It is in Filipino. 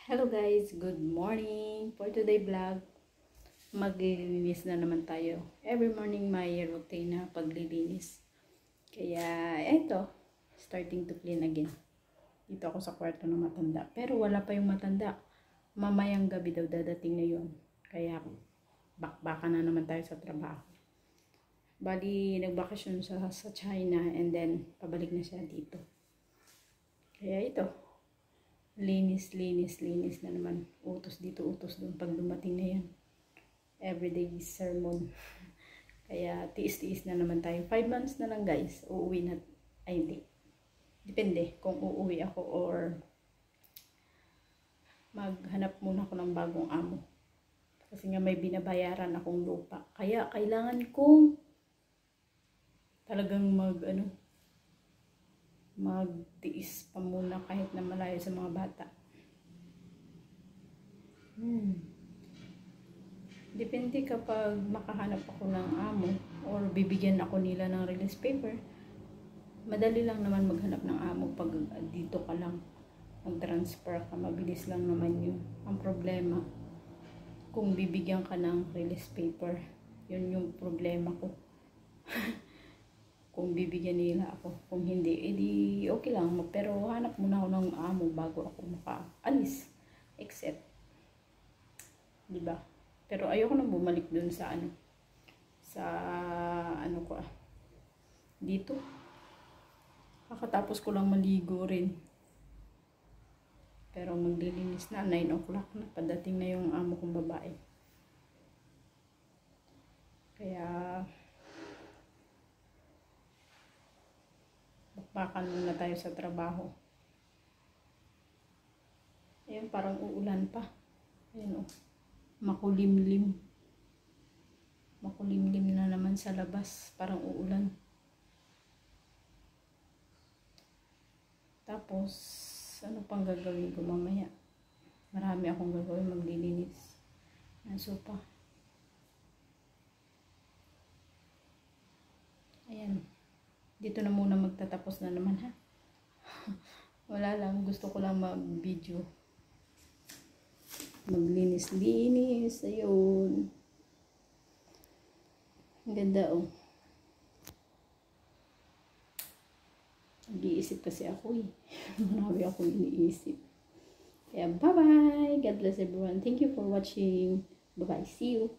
Hello guys, good morning. For today vlog, maglilinis na naman tayo. Every morning may routine na paglilinis. Kaya ito, starting to clean again. Dito ako sa kwarto ng matanda. Pero wala pa yung matanda. Mamayang gabi daw dadating na yun. Kaya bakbakan na naman tayo sa trabaho. Bali, nagbakasyon sa China and then pabalik na siya dito. Kaya ito. Linis na naman. Utos dito, utos doon pag dumating na yan. Everyday sermon. Kaya tiis-tiis na naman tayo. 5 months na lang guys. Uuwi na. Ay hindi. Depende kung uuwi ako or maghanap muna ako ng bagong amo. Kasi nga may binabayaran akong lupa. Kaya kailangan kong talagang magtiis pa muna kahit na malayo sa mga bata. Depende kapag makahanap ako ng amo or bibigyan ako nila ng release paper. Madali lang naman maghanap ng amo pag dito ka lang. Mag-transfer ka, mabilis lang naman yun. Ang problema, kung bibigyan ka ng release paper, yun yung problema ko. Kung bibigyan nila ako. Kung hindi, edi okay lang. Pero hanap muna ako ng amo bago ako makaalis. Except, diba? Pero ayoko nang bumalik dun sa dito. Kakatapos ko lang maligo rin. Pero maglilinis na, 9 o'clock na. Padating na yung amo kong babae. Kaya, bakbakan muna tayo sa trabaho. Ayun, parang uulan pa. Ayun o. Makulimlim. Makulimlim na naman sa labas. Parang uulan. Tapos, ano pang gagawin ko mamaya? Marami akong gagawin, maglilinis ng sopa. Ayan. Dito na muna magtatapos na naman ha. Wala lang, gusto ko lang mag-video. Maglinis-linis, ayun. Ang ganda oh. Nag-iisip kasi ako eh. Marami akong iniisip. Kaya bye-bye. God bless everyone. Thank you for watching. Bye-bye. See you.